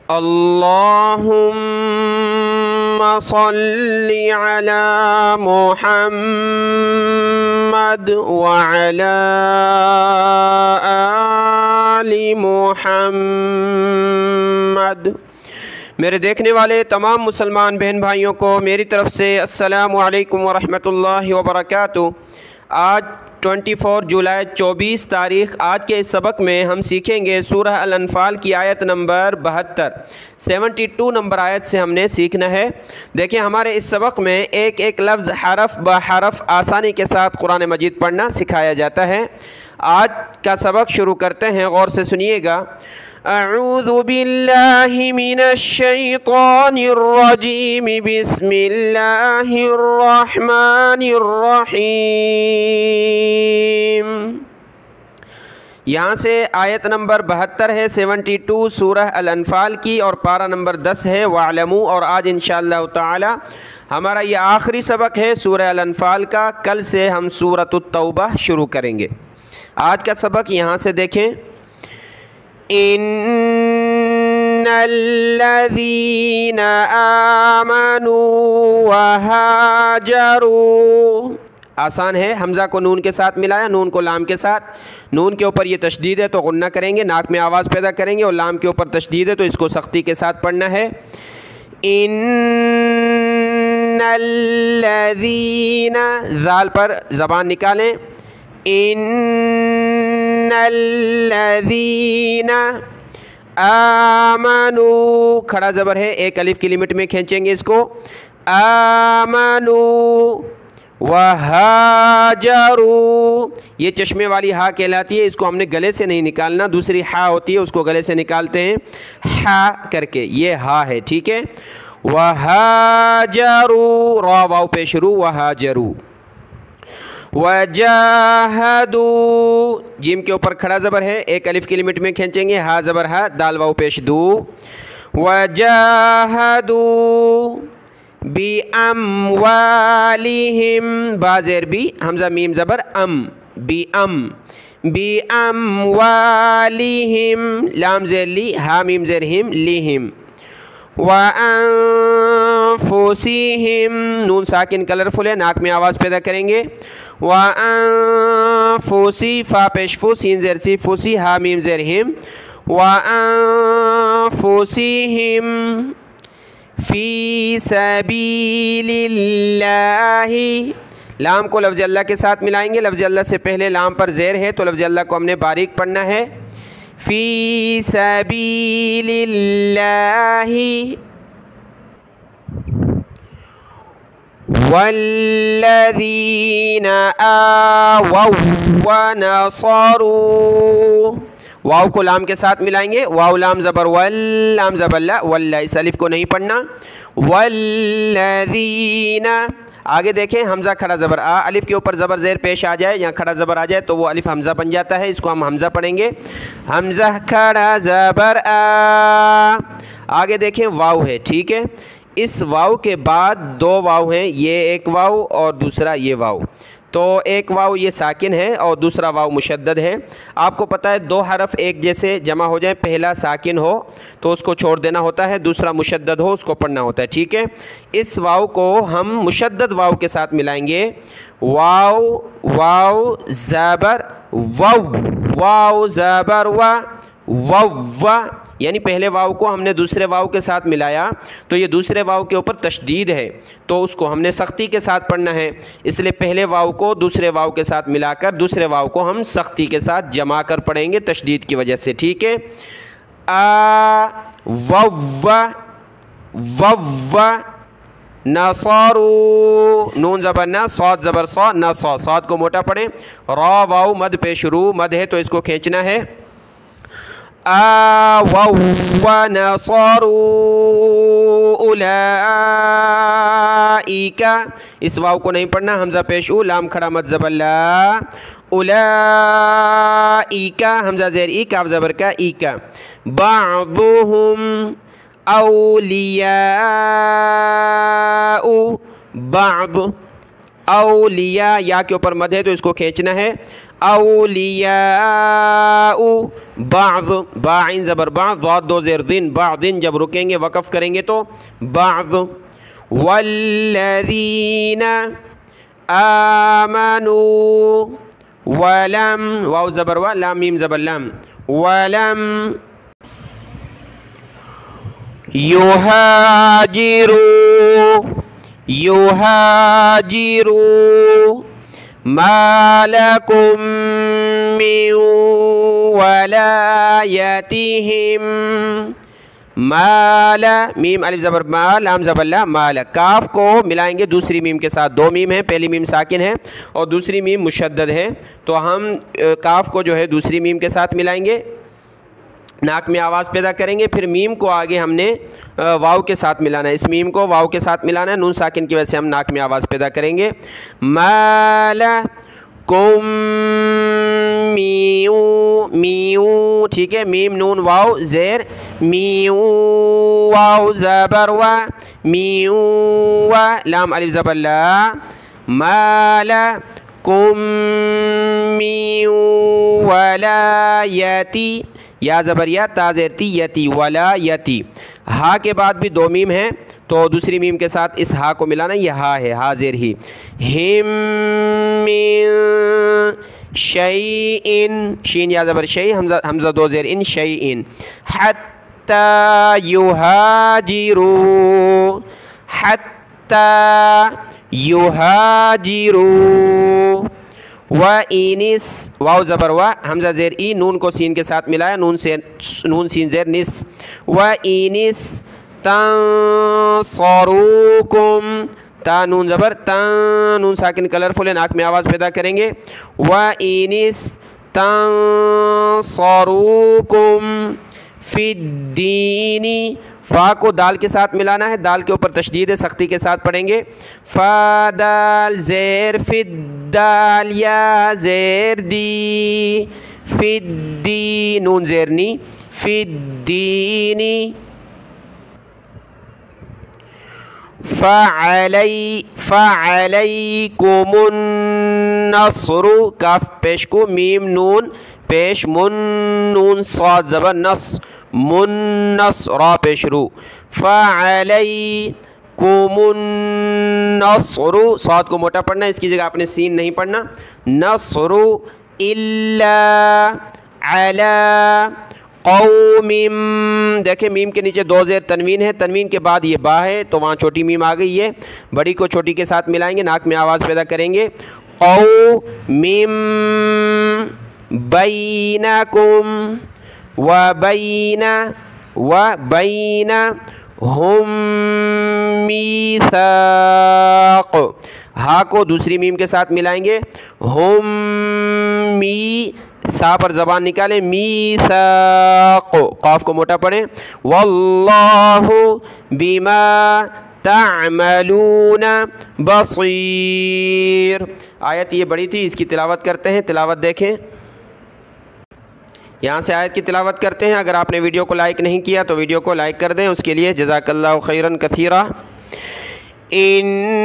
अल्लाहुम्मा सल्लि अला मुहम्मद व अला आलि मुहम्मद। मेरे देखने वाले तमाम मुसलमान बहन भाइयों को मेरी तरफ़ से अस्सलामु अलैकुम व रहमतुल्लाहि व बरकातुहू। आज 24 जुलाई 24 तारीख़। आज के इस सबक में हम सीखेंगे सूरह अल-अनफ़ाल की आयत नंबर 72 नंबर आयत से हमने सीखना है। देखिए, हमारे इस सबक में एक एक लफ्ज़ हरफ ब हरफ आसानी के साथ कुरान मजीद पढ़ना सिखाया जाता है। आज का सबक शुरू करते हैं, गौर से सुनिएगा। अऊज़ु बिल्लाहि मिनश शैतानिर रजीम, बिस्मिल्लाहिर रहमानिर रहीम। यहाँ से आयत नंबर 72 है, 72 सूरह अल-अनफ़ाल की, और पारा नंबर 10 है वअलमू। और आज इंशाअल्लाह ताला हमारा ये आखिरी सबक है सूरह अल-अनफ़ाल का। कल से हम सूरतुत तौबा शुरू करेंगे। आज का सबक यहाँ से देखें। इन्नल्लज़ीना आमनू व हाजरू। आसान है, हमज़ा को नून के साथ मिलाया, नून को लाम के साथ। नून के ऊपर ये तशदीद है तो गुन्ना करेंगे, नाक में आवाज़ पैदा करेंगे, और लाम के ऊपर तशदीद है तो इसको सख्ती के साथ पढ़ना है। इन्नल्लज़ीना, ज़ाल पर ज़बान निकालें। इन्नल्लज़ीना आमनू, खड़ा ज़बर है, एक अलिफ की लिमिट में खींचेंगे इसको। आमनू वहाजरू, ये चश्मे वाली हा कहलाती है, इसको हमने गले से नहीं निकालना। दूसरी हा होती है, उसको गले से निकालते हैं हा करके, ये हा है, ठीक है। वहाजरू, रा वाव पे शुरू, वहाजरू। वजाहदू, जीम के ऊपर खड़ा ज़बर है, एक अलिफ की लिमिट में खींचेंगे, हा ज़बर हा, दाल वाव पेश दू। वजाहदू बी अमवालिहिम, बाज़ेर बी, हमज़ा मीम ज़बर अम, बी अमवालिहिम, लाम ज़ेर ली, हा मीम ज़ेर हिम, लिहिम। व अनफुसिहिम, नून साकिन कलरफुल है, नाक में आवाज़ पैदा करेंगे। व अनफुसी, फा पेश फू, सीन ज़ेर सी, फुसी, हा मीम ज़ेर हिम। व अनफुसिहिम फ़ी सबीलिल्लाहि, लाम को लफ्ज़ अल्लाह के साथ मिलाएंगे। लफ्ज़ अल्लाह से पहले लाम पर ज़ेर है तो लफ्ज़ अल्लाह को हमने बारीक पढ़ना है। फ़ी सबीलिल्लाहि वल्लज़ीना आवौ व नसरू, वाव को लाम के साथ मिलाएंगे। वाव लाम ज़बर वल, लाम ज़बर ला, वल्ला, इस अलिफ को नहीं पढ़ना। वल्लज़ीना, आगे देखें, हमज़ा खड़ा ज़बर आ, अलिफ के ऊपर ज़बर ज़ेर पेश आ जाए, यहाँ खड़ा ज़बर आ जाए तो वो अलिफ हमज़ा बन जाता है, इसको हम हमज़ा पढ़ेंगे। हमज़ा खड़ा ज़बर आ। आगे देखें, वाव है, ठीक है। इस वाव के बाद दो वाव हैं, ये एक वाव और दूसरा ये वाव। तो एक वाव ये साकिन है और दूसरा वाव मुशद्दद है। आपको पता है दो हरफ एक जैसे जमा हो जाए, पहला साकिन हो तो उसको छोड़ देना होता है, दूसरा मुशद्दद हो उसको पढ़ना होता है, ठीक है। इस वाव को हम मुशद्दद वाव के साथ मिलाएंगे। वाव वाव ज़बर वाव, वाव ज़बर वा, वव्वा, यानी पहले वाव को हमने दूसरे वाव के साथ मिलाया तो ये दूसरे वाव के ऊपर तशदीद है तो उसको हमने सख्ती के साथ पढ़ना है। इसलिए पहले वाव को दूसरे वाव के साथ मिलाकर दूसरे वाव को हम सख्ती के साथ जमा कर पढ़ेंगे तशदीद की वजह से, ठीक है। आ वव्वा वव्वा नसरू, नून ज़बर न, सौद ज़बर सौ, न सौ, सौद को मोटा पढ़ें। रा वाव मद पे शुरू, मद है तो इसको खींचना है। आवौ व नसरू उलाइका, इस वाव को नहीं पढ़ना, हमज़ा पेश उ, लाम खड़ा मद ज़बर ला। उलाइका, हमज़ा ज़ेर ई, काफ ज़बर का, ई का। बाअदुहुम औलियाउ, बाअद, औलिया, या के ऊपर मद है तो इसको खींचना है। औलिया बाज़, बाइन ज़बर बा, ज़ाद दो ज़ेर दिन, बादिन जब रुकेंगे वक़फ़ करेंगे तो बाज़। वल्लज़ीना आमनू, वलम, वाव ज़बर वा, लाम मीम ज़बर लम, वलम युहाजिरू, युहाजिरू मालकुम मिन वलायतिहिम, माला, मीम अलिफ ज़बर मा, लाम ज़बर ला, माला। काफ को मिलाएंगे दूसरी मीम के साथ, दो मीम है, पहली मीम साकिन है और दूसरी मीम मुशद्दद है, तो हम काफ को जो है दूसरी मीम के साथ मिलाएंगे, नाक में आवाज़ पैदा करेंगे, फिर मीम को आगे हमने वाव के साथ मिलाना है, इस मीम को वाव के साथ मिलाना है, नून साकिन की वजह से हम नाक में आवाज़ पैदा करेंगे। माला कुम मीऊ, मीऊ, ठीक है, मीम नून वाव ज़ेर, मीऊ वाव ज़बर वा, मीऊ वा, लाम अलिफ ज़बर ला, माला कुम मीऊ वलायती, या ज़बरिया ता ज़ेर ती, यती, वलायती। हा के बाद भी दो मीम हैं तो दूसरी मीम के साथ इस हा को मिलाना, ये हा है, हा ज़ेर ही। हिम मिन शैइन, शीन या ज़बर शै, हमज़ा, हमज़ा दो ज़ेर इन, शैइन। हत्ता युहाजिरू, हत्ता युहाजिरू, व इनिस, वाव ज़बर वा, हमज़ा ज़ेर ई, नून को सीन के साथ मिलाया, नून सीन ज़ेर निस, व इनिस तंसरूकुम, ता नून ज़बर, ता नून साकिन कलरफुल है, नाक में आवाज़ पैदा करेंगे। व इनिस तंसरूकुम फिद्दीनी, फ़ा को दाल के साथ मिलाना है, दाल के ऊपर तशदीद है, सख्ती के साथ पढ़ेंगे। फ़ा दाल ज़ेर फिद्दाल, या ज़ेर दी, फिद्दी, नून ज़ेर नी, फिद्दीनी। फ़अलैकुमुन नस्रु, काफ पेश को, मीम नून पेश, मुन नून साद ज़बर नस, मुन्नस रा पेश रू। फ़अलैकुमुन नस्रु, साद को मोटा पढ़ना, इसकी जगह आपने सीन नहीं पढ़ना। नस्रु इल्ला अला कौमिम, देखें मीम के नीचे दो ज़ेर तनवीन है, तनवीन के बाद ये बा है तो वहाँ छोटी मीम आ गई है, बड़ी को छोटी के साथ मिलाएंगे, नाक में आवाज़ पैदा करेंगे। कौमिम बैनकुम व बैना हुम मीसाक़, हा को दूसरी मीम के साथ मिलाएंगे, हुम मी, सा पर ज़बान निकालें, मीसाक़, क़ाफ को मोटा पढ़ें। वल्लाहु बिमा तामलून बसीर। आयत ये बड़ी थी, इसकी तिलावत करते हैं, तिलावत देखें, यहाँ से आयत की तिलावत करते हैं। अगर आपने वीडियो को लाइक नहीं किया तो वीडियो को लाइक कर दें, उसके लिए जज़ाकल्लाहु खैरन कसीरा। इन्नल्लज़ीना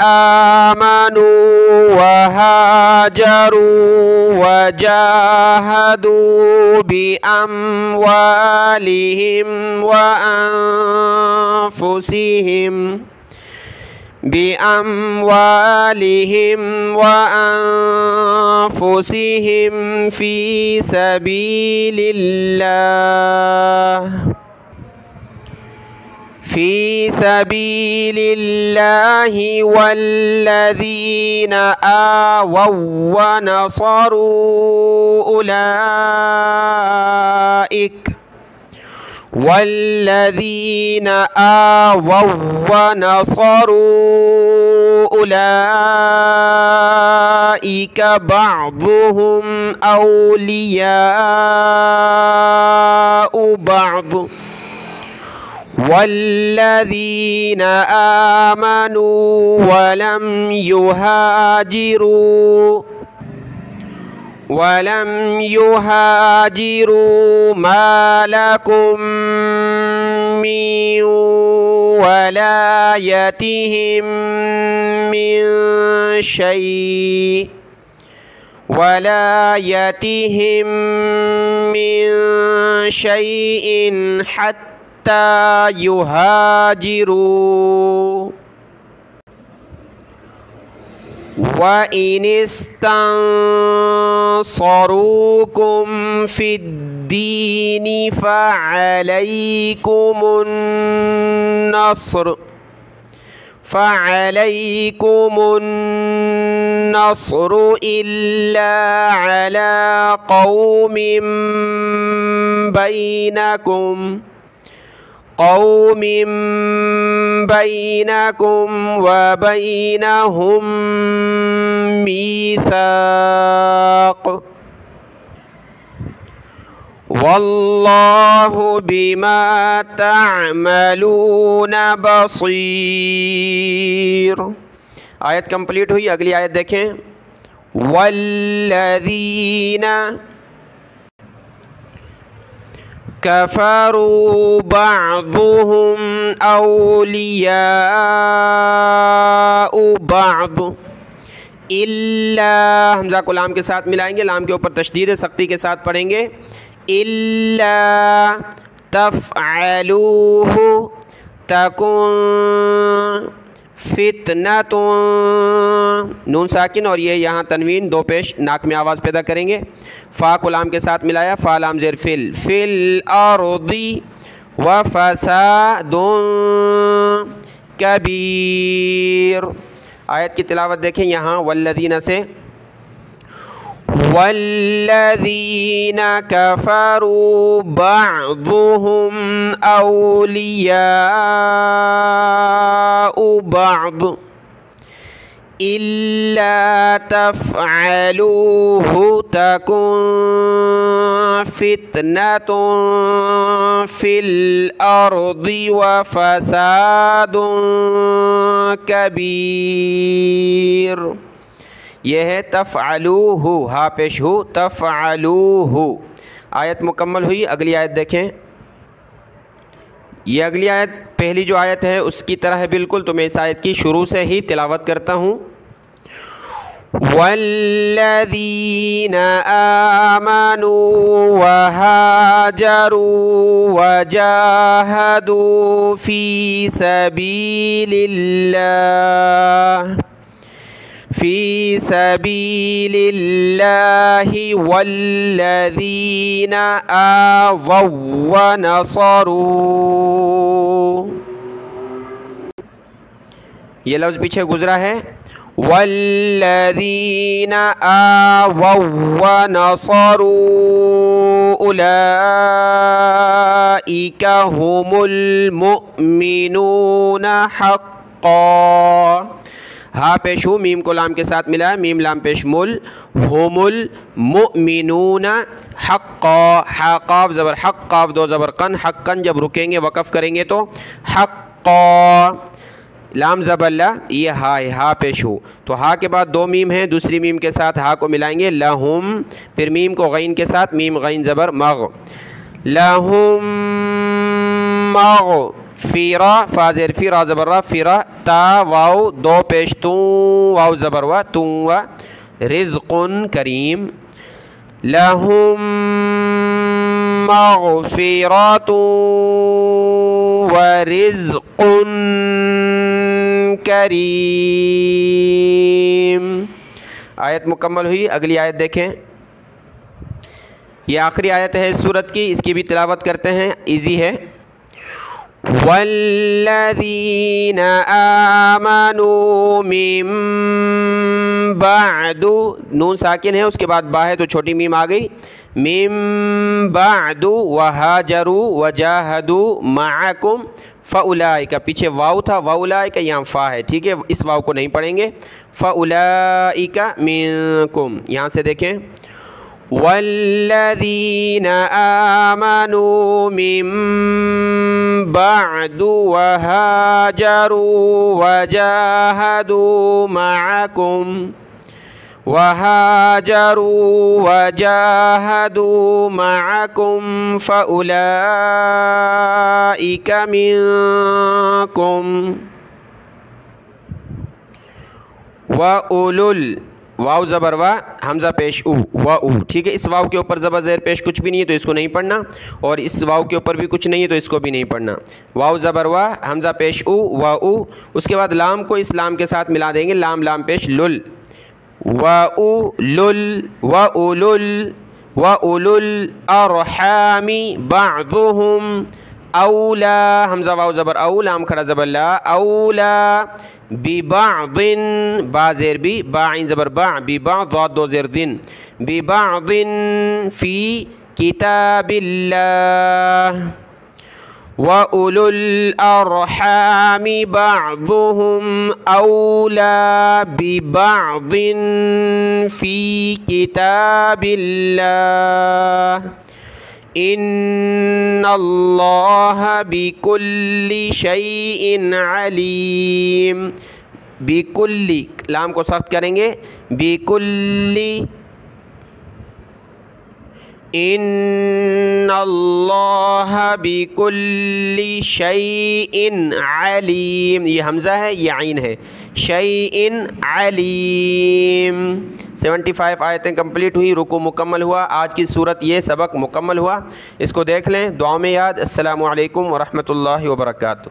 आमनू व हाजरू व जाहदू बिअम्वालिहिम व अनफुसिहिम बिअम्वालिहिम व अनफुसिहिम फ़ी सबीलिल्लाहि वल्लज़ीना आवव व नसरू उलाइक वल्लज़ीना आवव व नसरू उलाइका बअदुहुम औलियाउ बअद वल्लज़ीना आमनू वलम युहाजिरू वलम युहाजिरू मालकुम मिन वलायतिहिम मिन शैइन हत्ता युहाजिरू وَإِنِ اسْتَنصَرُوكُمْ فِي الدِّينِ فَعَلَيْكُمُ النَّصْرُ إِلَّا عَلَى قَوْمٍ بَيْنَكُمْ وَبَيْنَهُم مِّيثَاقٌ وَاللَّهُ بِمَا تَعْمَلُونَ بَصِيرٌ۔ آیت کمپلیٹ ہوئی، اگلی آیت دیکھیں۔ وَالَّذِينَ كفروا بعضهم أولياء بعض إلا، حمزہ کو لام کے ساتھ ملائیں گے، لام کے اوپر تشدید سختی کے ساتھ پڑھیں گے۔ إلا تفعلوه تكن فتنة، نون ساکن اور یہ یہاں تنوین دو پیش ناک میں آواز پیدا کریں گے۔ فا کو لام کے ساتھ ملایا، فا لام زیر فی الارض وفساد کبیر۔ آیت کی تلاوت دیکھیں یہاں والذین سے، والذین کفروا بعضهم اولیاء بعض إلا تفعلوه تكن فتنة في الأرض وفساد كبير۔ یہ ہے تفعلوہ، ہا پیش ہو، تفعلوہ۔ آیت مکمل ہوئی، اگلی آیت دیکھیں۔ یہ اگلی آیت پہلی جو آیت ہے اس کی طرح ہے بالکل، تو میں اس آیت کی شروع سے ہی تلاوت کرتا ہوں۔ والذین آمنوا وہاجروا وجاہدوا فی سبیل اللہ والذین آووا ونصروا، یہ لفظ پیچھے گزرا ہے، والذین آووا ونصروا اولئک هم المؤمنون حقا۔ ہا پیش ہو، میم کو لام کے ساتھ ملا، میم لام پیش مل، ہم المؤمنون حقا، حا قاف زبر حق، قاف دو زبر قن، حقا جب رکیں گے وقف کریں گے تو حقا، لام زبر لا، یہ ہا ہے، ہا پیش ہو، تو ہا کے بعد دو میم ہیں، دوسری میم کے ساتھ ہا کو ملائیں گے لہم، پھر میم کو غین کے ساتھ، میم غین زبر مغ، لہم مغ، فیرا، فا زیر فی، را زبر را، فیرا، تا واو دو پیش توں، واو زبر وا، توں وا، رزق کریم، لہم مغفرات ورزق کریم۔ آیت مکمل ہوئی، اگلی آیت دیکھیں۔ یہ آخری آیت ہے اس سورت کی، اس کی بھی تلاوت کرتے ہیں، ایزی ہے۔ والذین آمنوا من بعد، نون ساکن ہے، اس کے بعد با ہے تو چھوٹی میم آ گئی، من بعد وہاجروا وجاہدوا معکم فاولئک، پیچھے واو تھا، واولئک یہاں فا ہے، ٹھیک ہے، اس واو کو نہیں پڑھیں گے، فاولئک منکم، یہاں سے دیکھیں، والذین آمنوا من بعد وهاجروا وجاهدوا معكم وَهَاجَرُوا وَجَاهَدُوا مَعَكُمْ فَأُولَئِكَ مِنكُمْ وَأُولُل واو زبر وا حمزہ پیش او و او، ٹھیک ہے. اس واو کے اوپر زبر زیر پیش کچھ بھی نہیں ہے تو اس کو نہیں پڑھنا، اور اس واو کے اوپر بھی کچھ نہیں ہے تو اس کو بھی نہیں پڑھنا. واو زبر وا حمزہ پیش او و او. اس کے بعد لام کو اس لام کے ساتھ ملا دیں گے، لام لام پیش لل و او لل و اولل و اولل ارحام بعضهم اولا، حمزہ واو زبر او لام کھڑا زبر لا اولا ببعض با زیر بی با عین زبر با ببعض ضاد دو زیر دن ببعض فی کتاب اللہ وَأُولُو الْأَرْحَامِ بَعْضُهُمْ أَوْلَى بِبَعْضٍ فِي كِتَابِ اللَّهِ إِنَّ اللَّهَ بِكُلِّ شَيْءٍ عَلِيمٌ. بِكُلِّ لام کو سخت کریں گے، بِكُلِّ ان اللہ بکل شیء علیم، یہ حمزہ ہے یہ عین ہے، شیء علیم. 75 آیتیں کمپلیٹ ہوئی، رکوع مکمل ہوا. آج کی صورت یہ سبق مکمل ہوا، اس کو دیکھ لیں، دعاؤں میں یاد. السلام علیکم ورحمۃ اللہ وبرکاتہ.